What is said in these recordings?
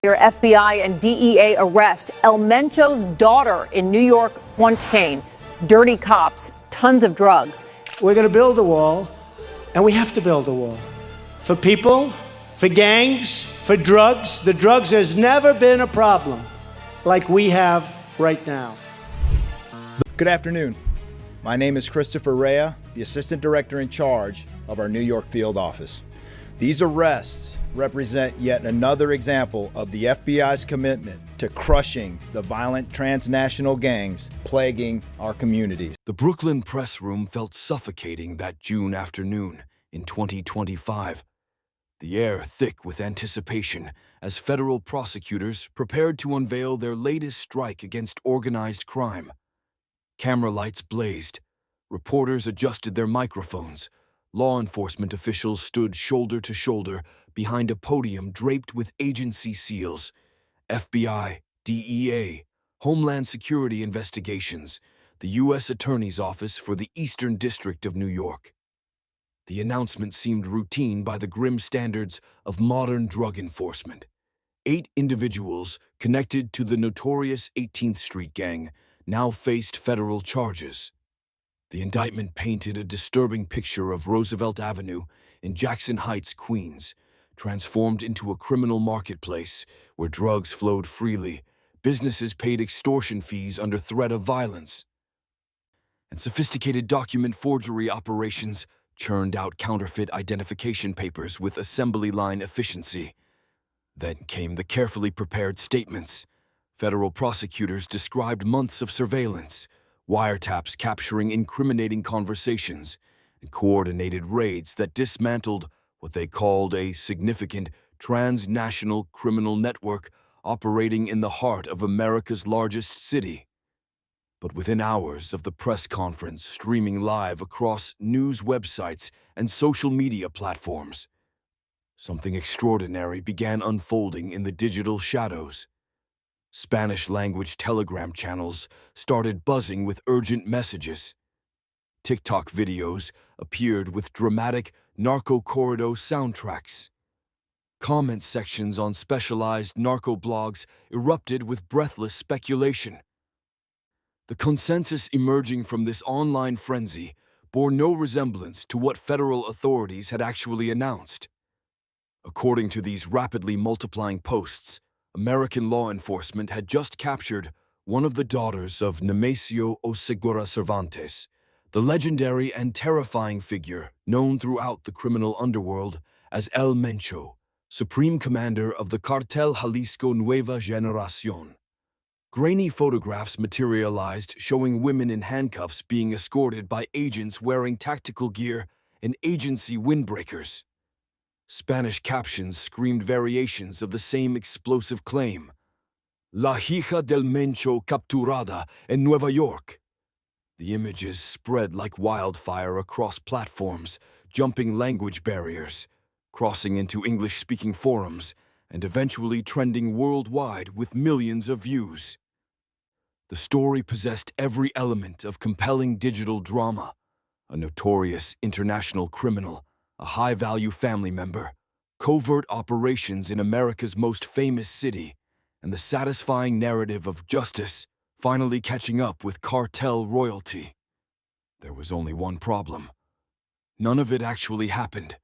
Your FBI and DEA arrest Mencho's daughter in New York, Quantain. Dirty cops, tons of drugs. We're going to build a wall, and we have to build a wall. For people, for gangs, for drugs. The drugs has never been a problem like we have right now. Good afternoon. My name is Christopher Rea, the Assistant Director in charge of our New York field office. These arrests represent yet another example of the FBI's commitment to crushing the violent transnational gangs plaguing our communities. The Brooklyn press room felt suffocating that June afternoon in 2025. The air thick with anticipation as federal prosecutors prepared to unveil their latest strike against organized crime. Camera lights blazed. Reporters adjusted their microphones. Law enforcement officials stood shoulder to shoulder behind a podium draped with agency seals. FBI, DEA, Homeland Security Investigations, the U.S. Attorney's Office for the Eastern District of New York. The announcement seemed routine by the grim standards of modern drug enforcement. 8 individuals connected to the notorious 18th Street gang now faced federal charges. The indictment painted a disturbing picture of Roosevelt Avenue in Jackson Heights, Queens, transformed into a criminal marketplace where drugs flowed freely, businesses paid extortion fees under threat of violence, and sophisticated document forgery operations churned out counterfeit identification papers with assembly line efficiency. Then came the carefully prepared statements. Federal prosecutors described months of surveillance, wiretaps capturing incriminating conversations, and coordinated raids that dismantled what they called a significant transnational criminal network operating in the heart of America's largest city. But within hours of the press conference streaming live across news websites and social media platforms, something extraordinary began unfolding in the digital shadows. Spanish-language telegram channels started buzzing with urgent messages. TikTok videos appeared with dramatic narco-corrido soundtracks. Comment sections on specialized narco blogs erupted with breathless speculation. The consensus emerging from this online frenzy bore no resemblance to what federal authorities had actually announced. According to these rapidly multiplying posts, American law enforcement had just captured one of the daughters of Nemesio Oseguera Cervantes, the legendary and terrifying figure known throughout the criminal underworld as El Mencho, supreme commander of the cartel Jalisco Nueva Generación. Grainy photographs materialized showing women in handcuffs being escorted by agents wearing tactical gear and agency windbreakers. Spanish captions screamed variations of the same explosive claim. La hija del Mencho capturada en Nueva York. The images spread like wildfire across platforms, jumping language barriers, crossing into English-speaking forums, and eventually trending worldwide with millions of views. The story possessed every element of compelling digital drama: a notorious international criminal, a high-value family member, covert operations in America's most famous city, and the satisfying narrative of justice finally catching up with cartel royalty. There was only one problem. None of it actually happened.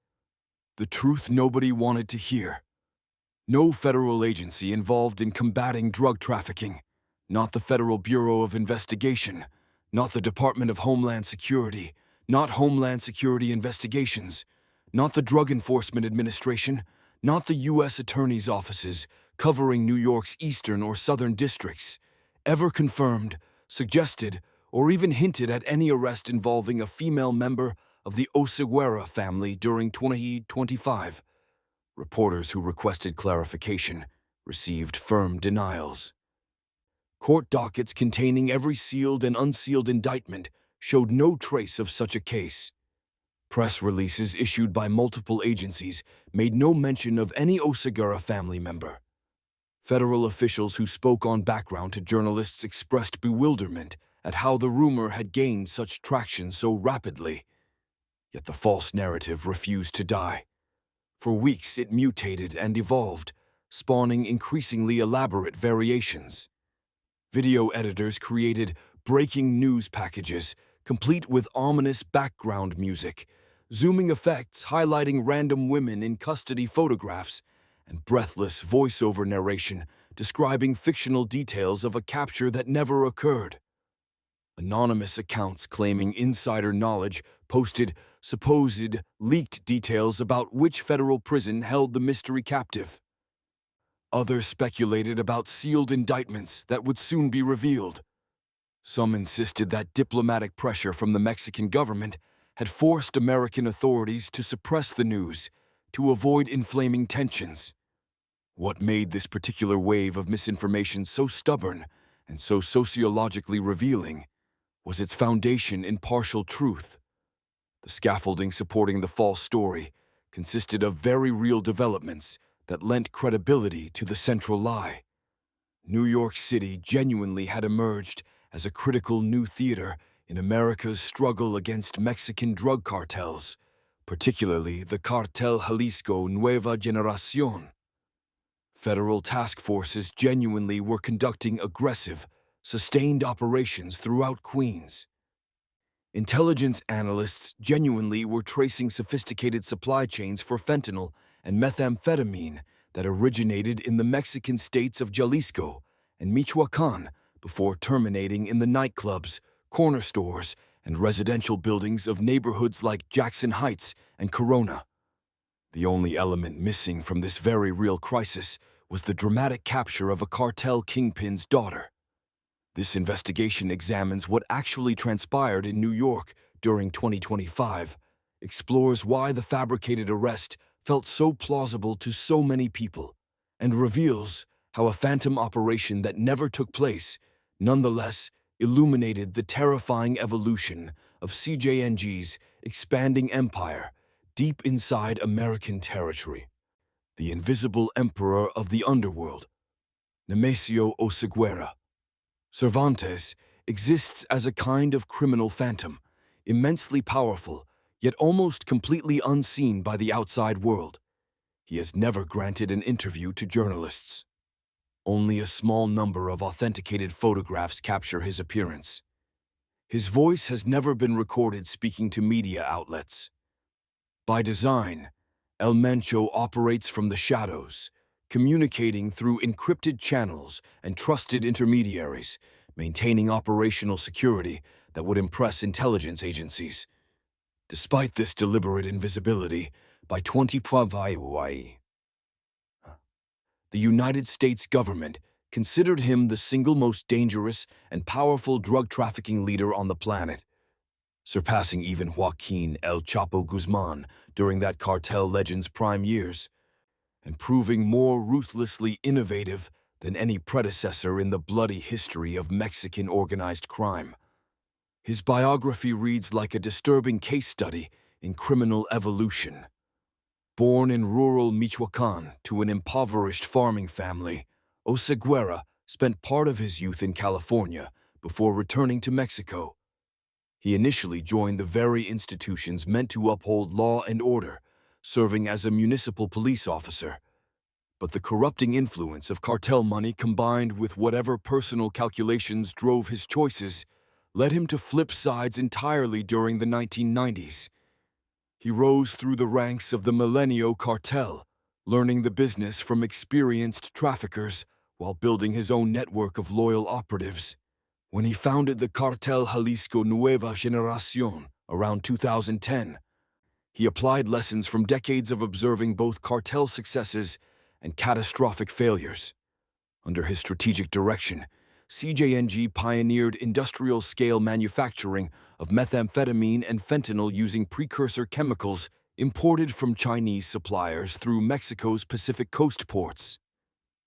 The truth nobody wanted to hear. No federal agency involved in combating drug trafficking, not the Federal Bureau of Investigation, not the Department of Homeland Security, not Homeland Security Investigations, not the Drug Enforcement Administration, not the U.S. Attorney's offices covering New York's eastern or southern districts, ever confirmed, suggested, or even hinted at any arrest involving a female member of the Oseguera family during 2025. Reporters who requested clarification received firm denials. Court dockets containing every sealed and unsealed indictment showed no trace of such a case. Press releases issued by multiple agencies made no mention of any Oseguera family member. Federal officials who spoke on background to journalists expressed bewilderment at how the rumor had gained such traction so rapidly. Yet the false narrative refused to die. For weeks it mutated and evolved, spawning increasingly elaborate variations. Video editors created breaking news packages, complete with ominous background music, zooming effects highlighting random women in custody photographs, and breathless voiceover narration describing fictional details of a capture that never occurred. Anonymous accounts claiming insider knowledge posted supposed leaked details about which federal prison held the mystery captive. Others speculated about sealed indictments that would soon be revealed. Some insisted that diplomatic pressure from the Mexican government had forced American authorities to suppress the news to avoid inflaming tensions. What made this particular wave of misinformation so stubborn and so sociologically revealing was its foundation in partial truth. The scaffolding supporting the false story consisted of very real developments that lent credibility to the central lie. New York City genuinely had emerged as a critical new theater in America's struggle against Mexican drug cartels, particularly the Cartel Jalisco Nueva Generación. Federal task forces genuinely were conducting aggressive, sustained operations throughout Queens. Intelligence analysts genuinely were tracing sophisticated supply chains for fentanyl and methamphetamine that originated in the Mexican states of Jalisco and Michoacan before terminating in the nightclubs, corner stores, and residential buildings of neighborhoods like Jackson Heights and Corona. The only element missing from this very real crisis was the dramatic capture of a cartel kingpin's daughter. This investigation examines what actually transpired in New York during 2025, explores why the fabricated arrest felt so plausible to so many people, and reveals how a phantom operation that never took place nonetheless illuminated the terrifying evolution of CJNG's expanding empire deep inside American territory. The invisible emperor of the underworld, Nemesio Oseguera. Cervantes exists as a kind of criminal phantom, immensely powerful, yet almost completely unseen by the outside world. He has never granted an interview to journalists. Only a small number of authenticated photographs capture his appearance. His voice has never been recorded speaking to media outlets. By design, El Mencho operates from the shadows, communicating through encrypted channels and trusted intermediaries, maintaining operational security that would impress intelligence agencies. Despite this deliberate invisibility, by 2012, the United States government considered him the single most dangerous and powerful drug trafficking leader on the planet, surpassing even Joaquin El Chapo Guzman during that cartel legend's prime years, and proving more ruthlessly innovative than any predecessor in the bloody history of Mexican organized crime. His biography reads like a disturbing case study in criminal evolution. Born in rural Michoacan to an impoverished farming family, Oseguera spent part of his youth in California before returning to Mexico. He initially joined the very institutions meant to uphold law and order, serving as a municipal police officer. But the corrupting influence of cartel money combined with whatever personal calculations drove his choices led him to flip sides entirely during the 1990s. He rose through the ranks of the Milenio cartel, learning the business from experienced traffickers while building his own network of loyal operatives. When he founded the Cartel Jalisco Nueva Generación around 2010, he applied lessons from decades of observing both cartel successes and catastrophic failures. Under his strategic direction, CJNG pioneered industrial-scale manufacturing of methamphetamine and fentanyl using precursor chemicals imported from Chinese suppliers through Mexico's Pacific Coast ports.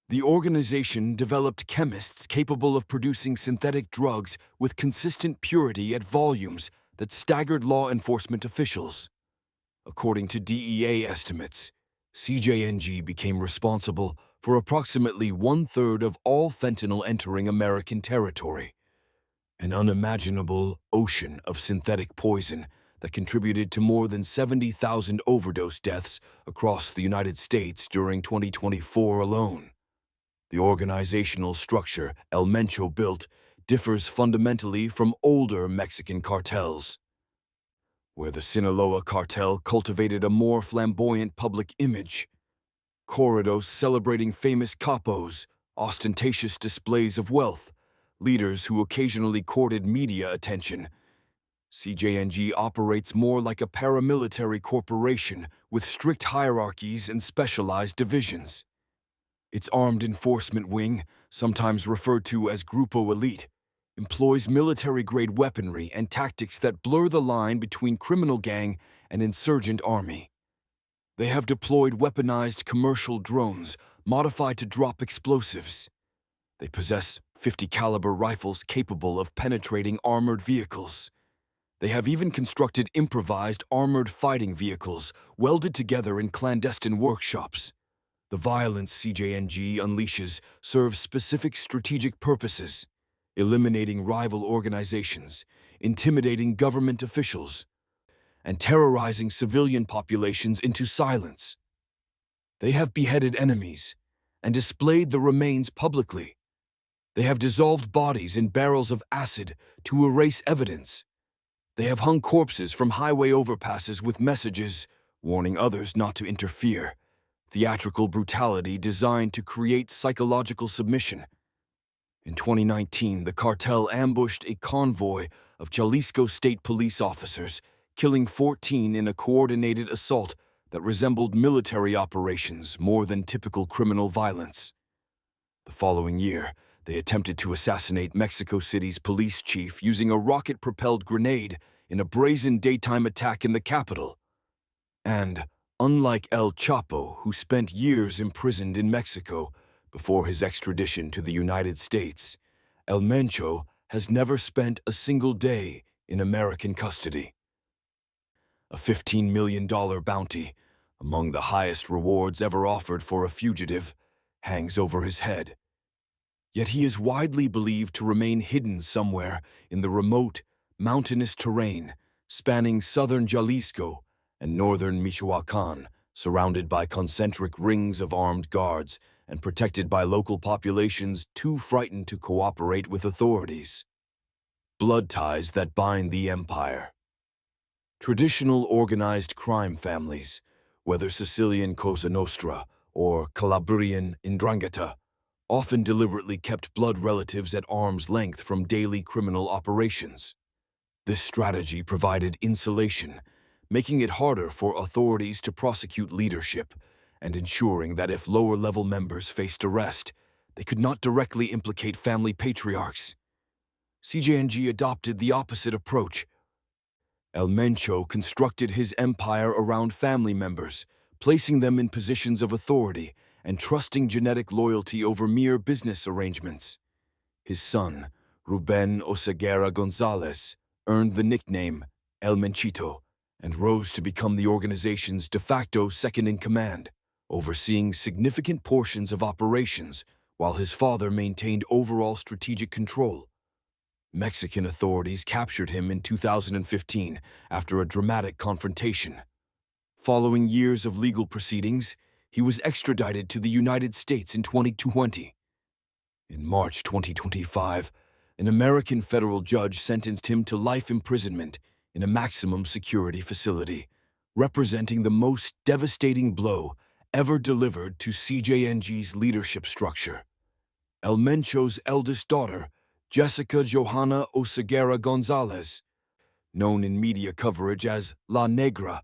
The organization developed chemists capable of producing synthetic drugs with consistent purity at volumes that staggered law enforcement officials. According to DEA estimates, CJNG became responsible for approximately 1/3 of all fentanyl entering American territory, an unimaginable ocean of synthetic poison that contributed to more than 70,000 overdose deaths across the United States during 2024 alone. The organizational structure El Mencho built differs fundamentally from older Mexican cartels. Where the Sinaloa cartel cultivated a more flamboyant public image, corridos celebrating famous capos, ostentatious displays of wealth, leaders who occasionally courted media attention, CJNG operates more like a paramilitary corporation with strict hierarchies and specialized divisions. Its armed enforcement wing, sometimes referred to as Grupo Elite, employs military-grade weaponry and tactics that blur the line between criminal gang and insurgent army. They have deployed weaponized commercial drones modified to drop explosives. They possess 50-caliber rifles capable of penetrating armored vehicles. They have even constructed improvised armored fighting vehicles welded together in clandestine workshops. The violence CJNG unleashes serves specific strategic purposes, eliminating rival organizations, intimidating government officials, and terrorizing civilian populations into silence. They have beheaded enemies and displayed the remains publicly. They have dissolved bodies in barrels of acid to erase evidence. They have hung corpses from highway overpasses with messages warning others not to interfere. Theatrical brutality designed to create psychological submission. In 2019, the cartel ambushed a convoy of Jalisco State Police officers, killing 14 in a coordinated assault that resembled military operations more than typical criminal violence. The following year, they attempted to assassinate Mexico City's police chief using a rocket-propelled grenade in a brazen daytime attack in the capital. And, unlike El Chapo, who spent years imprisoned in Mexico before his extradition to the United States, El Mencho has never spent a single day in American custody. A $15 million bounty, among the highest rewards ever offered for a fugitive, hangs over his head. Yet he is widely believed to remain hidden somewhere in the remote, mountainous terrain spanning southern Jalisco and northern Michoacan, surrounded by concentric rings of armed guards and protected by local populations too frightened to cooperate with authorities. Blood ties that bind the empire. Traditional organized crime families, whether Sicilian Cosa Nostra or Calabrian 'Ndrangheta, often deliberately kept blood relatives at arm's length from daily criminal operations. This strategy provided insulation, making it harder for authorities to prosecute leadership and ensuring that if lower-level members faced arrest, they could not directly implicate family patriarchs. CJNG adopted the opposite approach. El Mencho constructed his empire around family members, placing them in positions of authority and trusting genetic loyalty over mere business arrangements. His son, Ruben Oseguera Gonzalez, earned the nickname El Menchito and rose to become the organization's de facto second-in-command, overseeing significant portions of operations while his father maintained overall strategic control. Mexican authorities captured him in 2015 after a dramatic confrontation. Following years of legal proceedings, he was extradited to the United States in 2020. In March 2025, an American federal judge sentenced him to life imprisonment in a maximum security facility, representing the most devastating blow ever delivered to CJNG's leadership structure. El Mencho's eldest daughter, Jessica Johanna Oseguera Gonzalez, known in media coverage as La Negra,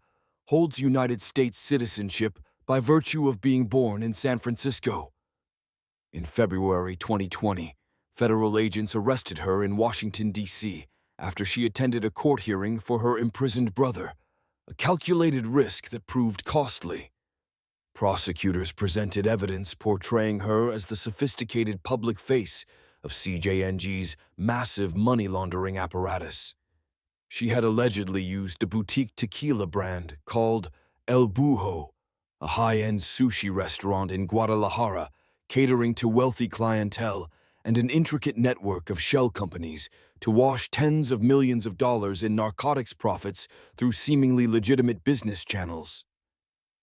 holds United States citizenship by virtue of being born in San Francisco. In February 2020, federal agents arrested her in Washington, D.C., after she attended a court hearing for her imprisoned brother, a calculated risk that proved costly. Prosecutors presented evidence portraying her as the sophisticated public face of CJNG's massive money laundering apparatus. She had allegedly used a boutique tequila brand called El Bujo, a high-end sushi restaurant in Guadalajara, catering to wealthy clientele, and an intricate network of shell companies to wash tens of millions of dollars in narcotics profits through seemingly legitimate business channels.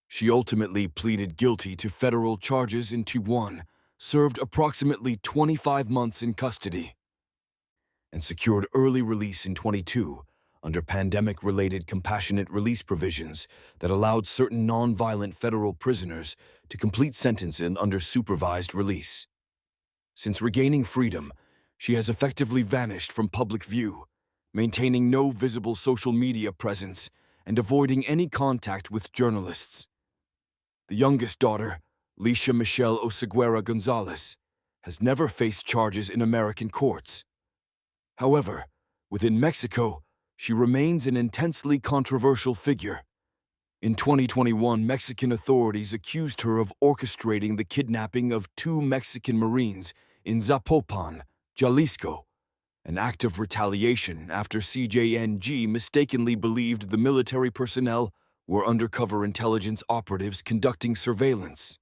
She ultimately pleaded guilty to federal charges in Tijuana, served approximately 25 months in custody, and secured early release in 22 under pandemic-related compassionate release provisions that allowed certain non-violent federal prisoners to complete sentences under supervised release. Since regaining freedom, she has effectively vanished from public view, maintaining no visible social media presence and avoiding any contact with journalists. The youngest daughter, Leisha Michelle Oseguera Gonzalez, has never faced charges in American courts. However, within Mexico, she remains an intensely controversial figure. In 2021, Mexican authorities accused her of orchestrating the kidnapping of 2 Mexican Marines in Zapopan, Jalisco, an act of retaliation after CJNG mistakenly believed the military personnel were undercover intelligence operatives conducting surveillance.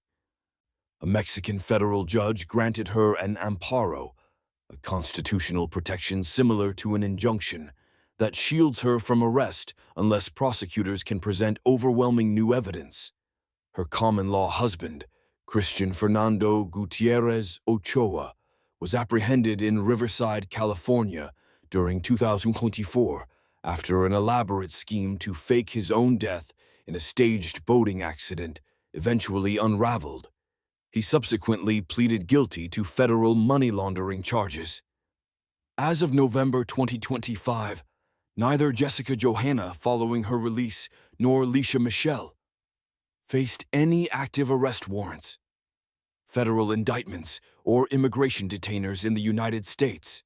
A Mexican federal judge granted her an amparo, a constitutional protection similar to an injunction, that shields her from arrest unless prosecutors can present overwhelming new evidence. Her common-law husband, Christian Fernando Gutierrez Ochoa, was apprehended in Riverside, California during 2024 after an elaborate scheme to fake his own death in a staged boating accident eventually unraveled. He subsequently pleaded guilty to federal money laundering charges. As of November 2025, neither Jessica Johanna, following her release, nor Leisha Michelle faced any active arrest warrants, federal indictments, or immigration detainers in the United States.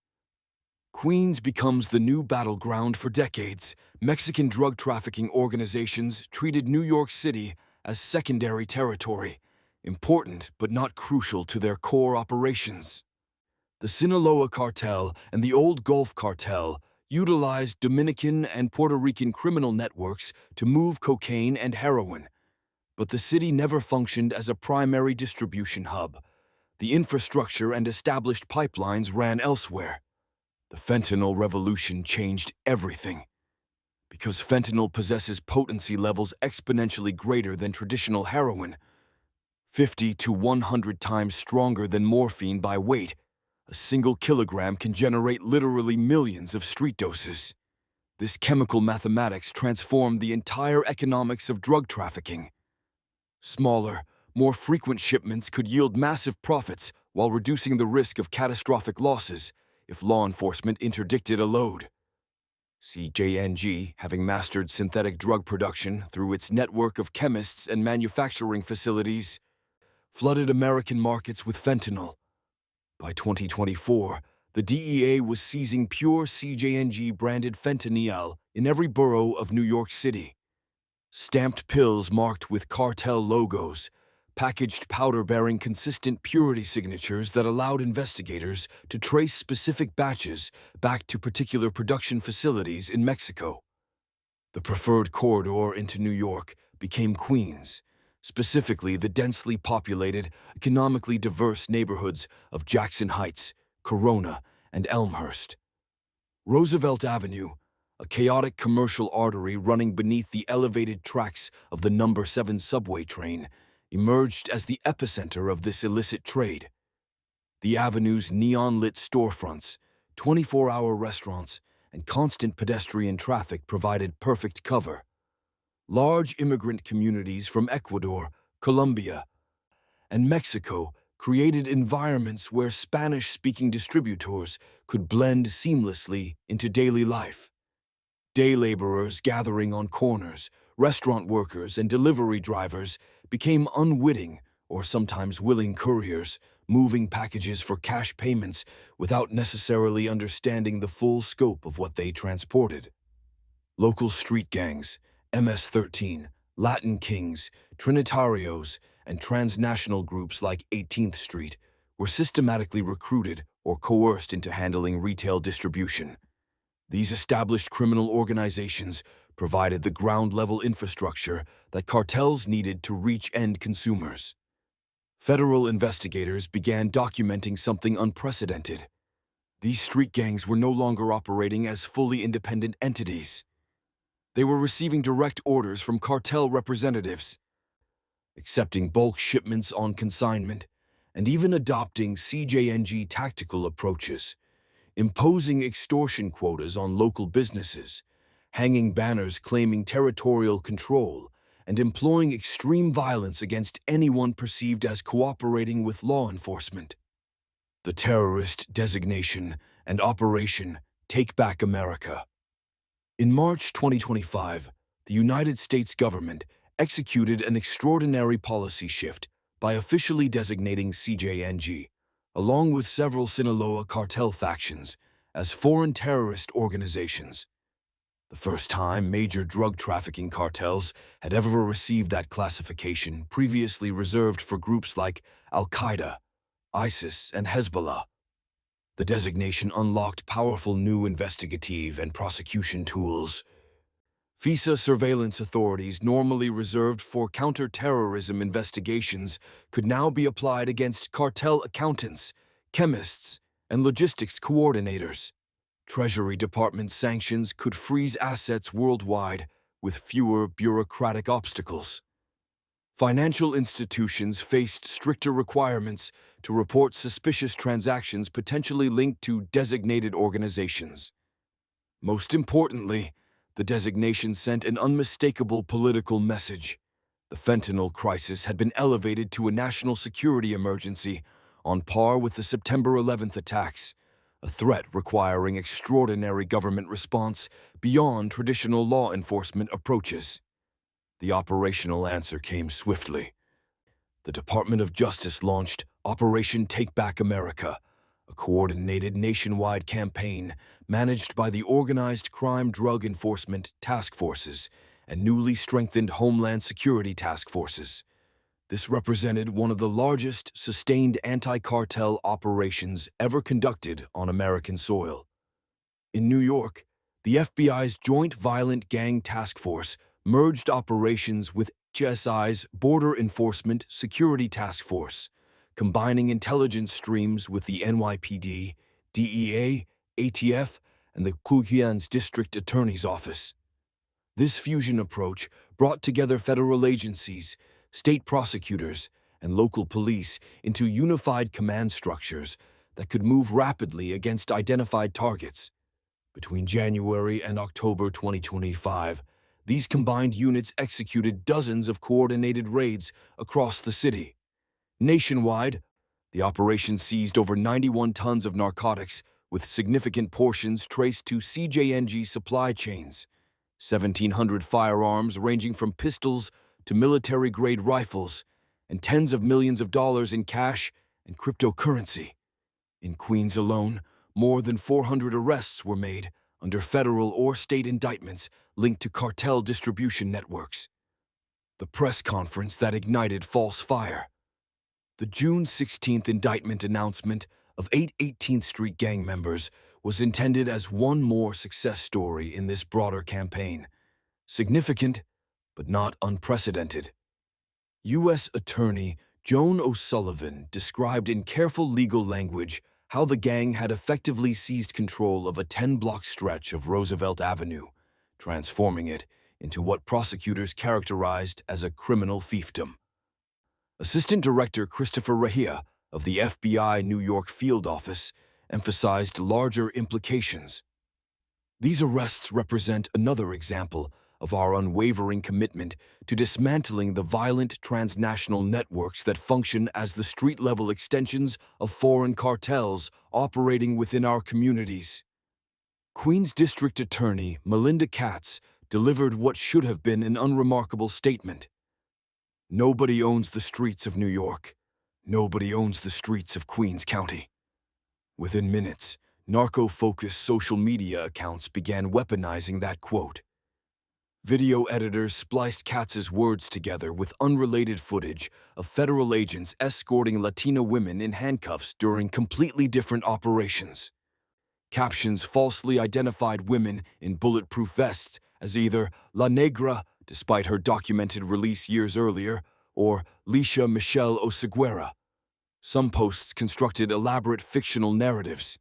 Queens becomes the new battleground for decades. Mexican drug trafficking organizations treated New York City as secondary territory, important but not crucial to their core operations. The Sinaloa cartel and the Old Gulf cartel utilized Dominican and Puerto Rican criminal networks to move cocaine and heroin, but the city never functioned as a primary distribution hub. The infrastructure and established pipelines ran elsewhere. The fentanyl revolution changed everything. Because fentanyl possesses potency levels exponentially greater than traditional heroin, 50 to 100 times stronger than morphine by weight, a single kilogram can generate literally millions of street doses. This chemical mathematics transformed the entire economics of drug trafficking. Smaller, more frequent shipments could yield massive profits while reducing the risk of catastrophic losses if law enforcement interdicted a load. CJNG, having mastered synthetic drug production through its network of chemists and manufacturing facilities, flooded American markets with fentanyl. By 2024, the DEA was seizing pure CJNG-branded fentanyl in every borough of New York City. Stamped pills marked with cartel logos, packaged powder bearing consistent purity signatures that allowed investigators to trace specific batches back to particular production facilities in Mexico. The preferred corridor into New York became Queens, specifically the densely populated, economically diverse neighborhoods of Jackson Heights, Corona, and Elmhurst. Roosevelt Avenue, a chaotic commercial artery running beneath the elevated tracks of the No. 7 subway train, emerged as the epicenter of this illicit trade. The avenue's neon-lit storefronts, 24-hour restaurants, and constant pedestrian traffic provided perfect cover. Large immigrant communities from Ecuador, Colombia, and Mexico created environments where Spanish-speaking distributors could blend seamlessly into daily life. Day laborers gathering on corners, restaurant workers, and delivery drivers became unwitting or sometimes willing couriers, moving packages for cash payments without necessarily understanding the full scope of what they transported. Local street gangs, MS-13, Latin Kings, Trinitarios, and transnational groups like 18th Street were systematically recruited or coerced into handling retail distribution. These established criminal organizations provided the ground-level infrastructure that cartels needed to reach end consumers. Federal investigators began documenting something unprecedented. These street gangs were no longer operating as fully independent entities. They were receiving direct orders from cartel representatives, accepting bulk shipments on consignment, and even adopting CJNG tactical approaches, imposing extortion quotas on local businesses, hanging banners claiming territorial control, and employing extreme violence against anyone perceived as cooperating with law enforcement. The terrorist designation and Operation Take Back America. In March 2025, the United States government executed an extraordinary policy shift by officially designating CJNG, along with several Sinaloa cartel factions, as foreign terrorist organizations. The first time major drug trafficking cartels had ever received that classification, previously reserved for groups like Al-Qaeda, ISIS, and Hezbollah. The designation unlocked powerful new investigative and prosecution tools. FISA surveillance authorities normally reserved for counter-terrorism investigations could now be applied against cartel accountants, chemists, and logistics coordinators. Treasury Department sanctions could freeze assets worldwide with fewer bureaucratic obstacles. Financial institutions faced stricter requirements to report suspicious transactions potentially linked to designated organizations. Most importantly, the designation sent an unmistakable political message. The fentanyl crisis had been elevated to a national security emergency, on par with the September 11th attacks, a threat requiring extraordinary government response beyond traditional law enforcement approaches. The operational answer came swiftly. The Department of Justice launched Operation Take Back America, a coordinated nationwide campaign managed by the Organized Crime Drug Enforcement Task Forces and newly strengthened Homeland Security Task Forces. This represented one of the largest sustained anti-cartel operations ever conducted on American soil. In New York, the FBI's Joint Violent Gang Task Force merged operations with DHS's Border Enforcement Security Task Force, combining intelligence streams with the NYPD, DEA, ATF, and the Kuhian's District Attorney's Office. This fusion approach brought together federal agencies, state prosecutors, and local police into unified command structures that could move rapidly against identified targets. Between January and October 2025, these combined units executed dozens of coordinated raids across the city. Nationwide, the operation seized over 91 tons of narcotics, with significant portions traced to CJNG supply chains. 1,700 firearms ranging from pistols to military-grade rifles, and tens of millions of dollars in cash and cryptocurrency. In Queens alone, more than 400 arrests were made under federal or state indictments linked to cartel distribution networks. The press conference that ignited false fire. The June 16th indictment announcement of 8 18th Street gang members was intended as one more success story in this broader campaign. Significant, but not unprecedented. U.S. Attorney Joan O'Sullivan described in careful legal language how the gang had effectively seized control of a 10-block stretch of Roosevelt Avenue, transforming it into what prosecutors characterized as a criminal fiefdom. Assistant Director Christopher Rahia of the FBI New York Field Office emphasized larger implications. These arrests represent another example of our unwavering commitment to dismantling the violent transnational networks that function as the street-level extensions of foreign cartels operating within our communities. Queens District Attorney Melinda Katz delivered what should have been an unremarkable statement. Nobody owns the streets of New York. Nobody owns the streets of Queens County. Within minutes, narco-focused social media accounts began weaponizing that quote. Video editors spliced Katz's words together with unrelated footage of federal agents escorting Latina women in handcuffs during completely different operations. Captions falsely identified women in bulletproof vests as either La Negra, despite her documented release years earlier, or Lisha Michelle Oseguera. Some posts constructed elaborate fictional narratives.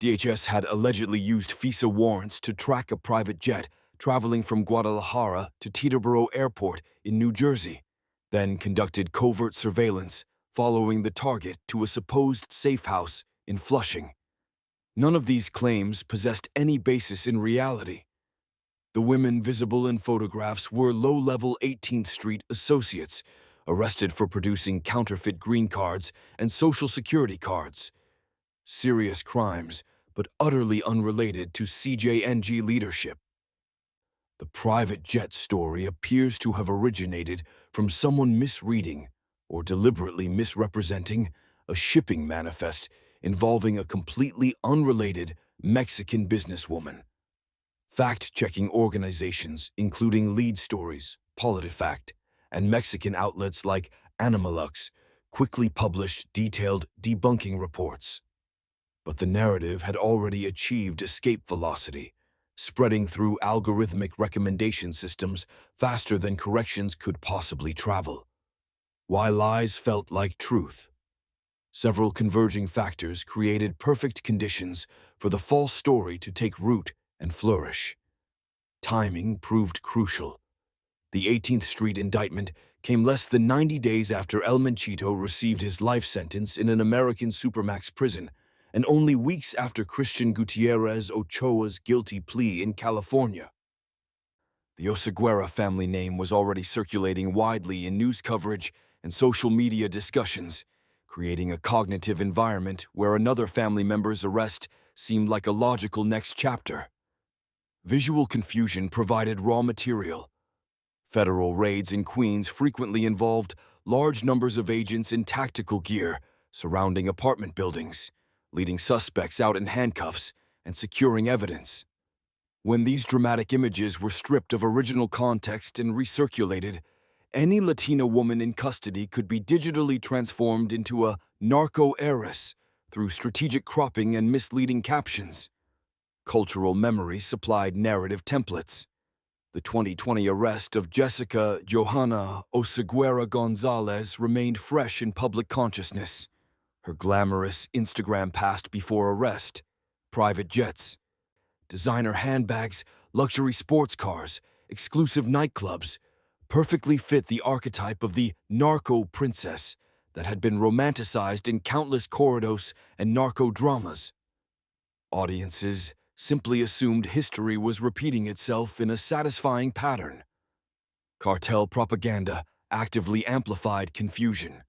DHS had allegedly used FISA warrants to track a private jet traveling from Guadalajara to Teterboro Airport in New Jersey, then conducted covert surveillance following the target to a supposed safe house in Flushing. None of these claims possessed any basis in reality. The women visible in photographs were low-level 18th Street associates, arrested for producing counterfeit green cards and Social Security cards. Serious crimes, but utterly unrelated to CJNG leadership. The private jet story appears to have originated from someone misreading or deliberately misrepresenting a shipping manifest involving a completely unrelated Mexican businesswoman. Fact-checking organizations, including Lead Stories, PolitiFact, and Mexican outlets like Animalux, quickly published detailed debunking reports. But the narrative had already achieved escape velocity, spreading through algorithmic recommendation systems faster than corrections could possibly travel. Why lies felt like truth. Several converging factors created perfect conditions for the false story to take root and flourish. Timing proved crucial. The 18th Street indictment came less than 90 days after El Menchito received his life sentence in an American supermax prison, and only weeks after Christian Gutierrez Ochoa's guilty plea in California. The Oseguera family name was already circulating widely in news coverage and social media discussions, creating a cognitive environment where another family member's arrest seemed like a logical next chapter. Visual confusion provided raw material. Federal raids in Queens frequently involved large numbers of agents in tactical gear surrounding apartment buildings, leading suspects out in handcuffs and securing evidence. When these dramatic images were stripped of original context and recirculated, any Latina woman in custody could be digitally transformed into a narco-heiress through strategic cropping and misleading captions. Cultural memory supplied narrative templates. The 2020 arrest of Jessica Johanna Oseguera Gonzalez remained fresh in public consciousness. Her glamorous Instagram past before arrest, private jets, designer handbags, luxury sports cars, exclusive nightclubs, perfectly fit the archetype of the narco princess that had been romanticized in countless corridos and narco dramas. Audiences simply assumed history was repeating itself in a satisfying pattern. Cartel propaganda actively amplified confusion.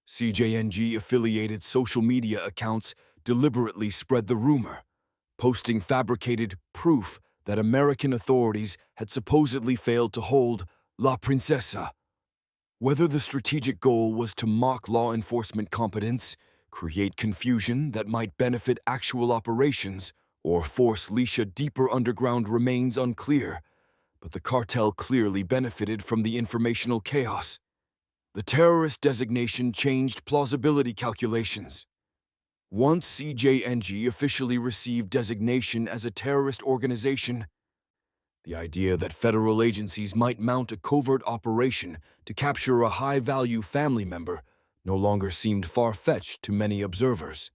CJNG-affiliated social media accounts deliberately spread the rumor, posting fabricated proof that American authorities had supposedly failed to hold La Princesa. Whether the strategic goal was to mock law enforcement competence, create confusion that might benefit actual operations, or force Lisha deeper underground remains unclear, but the cartel clearly benefited from the informational chaos. The terrorist designation changed plausibility calculations. Once CJNG officially received designation as a terrorist organization, the idea that federal agencies might mount a covert operation to capture a high-value family member no longer seemed far-fetched to many observers.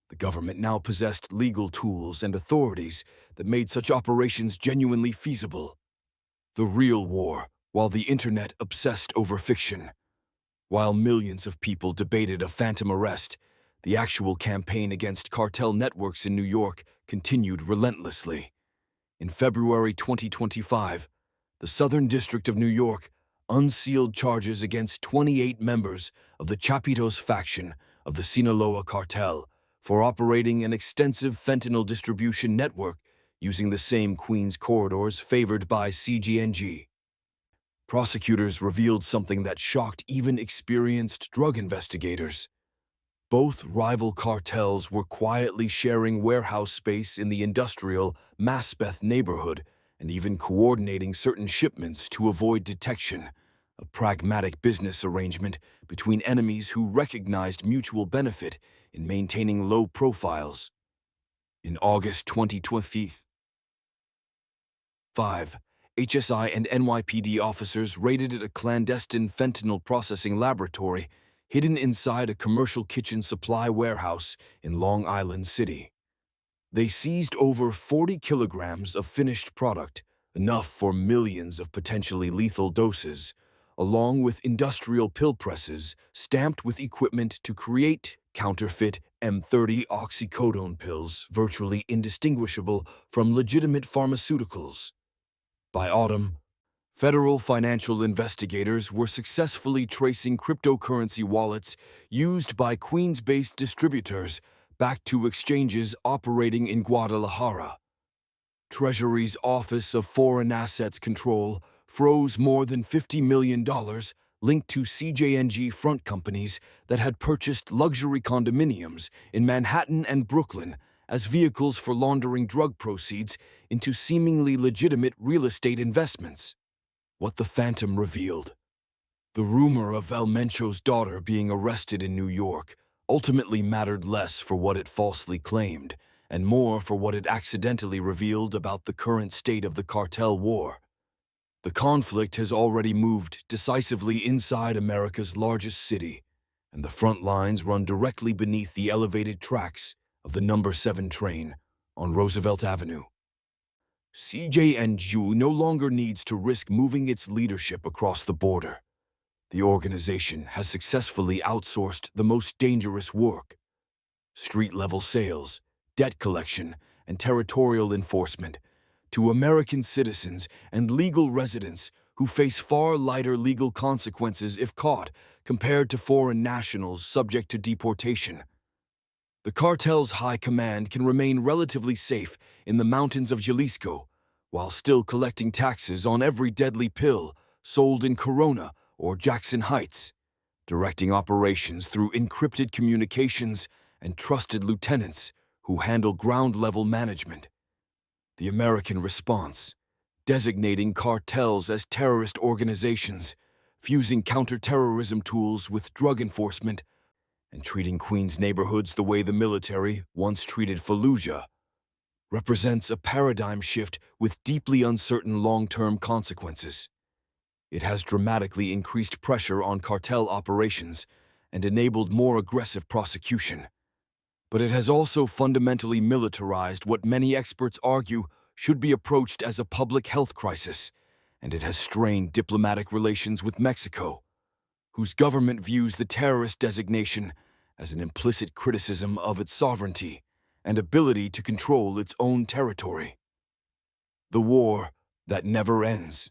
The government now possessed legal tools and authorities that made such operations genuinely feasible. The real war, while the internet obsessed over fiction. While millions of people debated a phantom arrest, the actual campaign against cartel networks in New York continued relentlessly. In February 2025, the Southern District of New York unsealed charges against 28 members of the Chapitos faction of the Sinaloa cartel for operating an extensive fentanyl distribution network using the same Queens corridors favored by CGNG. Prosecutors revealed something that shocked even experienced drug investigators. Both rival cartels were quietly sharing warehouse space in the industrial Maspeth neighborhood and even coordinating certain shipments to avoid detection, a pragmatic business arrangement between enemies who recognized mutual benefit in maintaining low profiles. In August 2025, HSI and NYPD officers raided a clandestine fentanyl processing laboratory hidden inside a commercial kitchen supply warehouse in Long Island City. They seized over 40 kilograms of finished product, enough for millions of potentially lethal doses, along with industrial pill presses stamped with equipment to create counterfeit M30 oxycodone pills virtually indistinguishable from legitimate pharmaceuticals. By autumn, federal financial investigators were successfully tracing cryptocurrency wallets used by Queens-based distributors back to exchanges operating in Guadalajara. Treasury's Office of Foreign Assets Control froze more than $50 million linked to CJNG front companies that had purchased luxury condominiums in Manhattan and Brooklyn as vehicles for laundering drug proceeds into seemingly legitimate real estate investments. What the Phantom revealed. The rumor of Mencho's daughter being arrested in New York ultimately mattered less for what it falsely claimed and more for what it accidentally revealed about the current state of the cartel war. The conflict has already moved decisively inside America's largest city, and the front lines run directly beneath the elevated tracks of the number 7 train on Roosevelt Avenue. CJNG no longer needs to risk moving its leadership across the border. The organization has successfully outsourced the most dangerous work: street-level sales, debt collection, and territorial enforcement to American citizens and legal residents who face far lighter legal consequences if caught compared to foreign nationals subject to deportation. The cartel's high command can remain relatively safe in the mountains of Jalisco while still collecting taxes on every deadly pill sold in Corona or Jackson Heights, directing operations through encrypted communications and trusted lieutenants who handle ground-level management. The American response, designating cartels as terrorist organizations, fusing counterterrorism tools with drug enforcement, and treating Queens neighborhoods the way the military once treated Fallujah, represents a paradigm shift with deeply uncertain long-term consequences. It has dramatically increased pressure on cartel operations and enabled more aggressive prosecution. But it has also fundamentally militarized what many experts argue should be approached as a public health crisis, and it has strained diplomatic relations with Mexico, whose government views the terrorist designation as an implicit criticism of its sovereignty and ability to control its own territory. The war that never ends.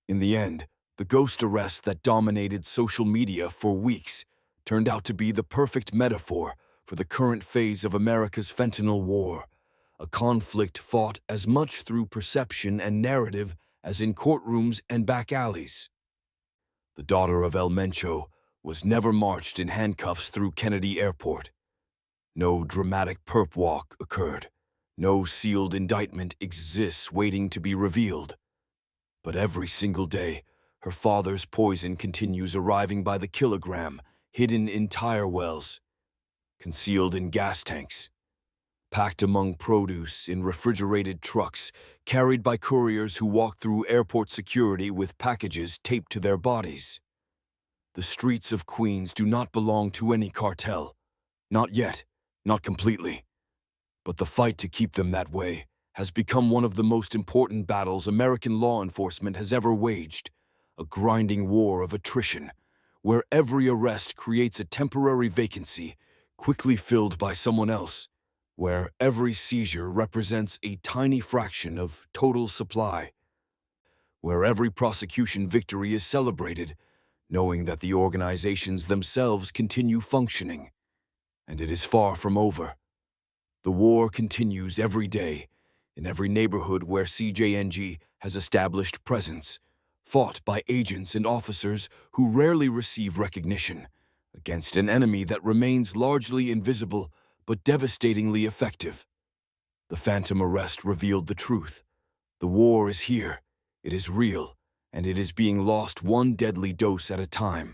In the end, the ghost arrest that dominated social media for weeks turned out to be the perfect metaphor for the current phase of America's fentanyl war, a conflict fought as much through perception and narrative as in courtrooms and back alleys. The daughter of Mencho was never marched in handcuffs through Kennedy Airport. No dramatic perp walk occurred. No sealed indictment exists waiting to be revealed. But every single day, her father's poison continues arriving by the kilogram, hidden in tire wells, concealed in gas tanks, packed among produce in refrigerated trucks, carried by couriers who walk through airport security with packages taped to their bodies. The streets of Queens do not belong to any cartel. Not yet, not completely. But the fight to keep them that way has become one of the most important battles American law enforcement has ever waged, a grinding war of attrition, where every arrest creates a temporary vacancy, quickly filled by someone else, where every seizure represents a tiny fraction of total supply, where every prosecution victory is celebrated, knowing that the organizations themselves continue functioning. And it is far from over. The war continues every day, in every neighborhood where CJNG has established presence, fought by agents and officers who rarely receive recognition, against an enemy that remains largely invisible but devastatingly effective. The Phantom arrest revealed the truth. The war is here, it is real, and it is being lost one deadly dose at a time.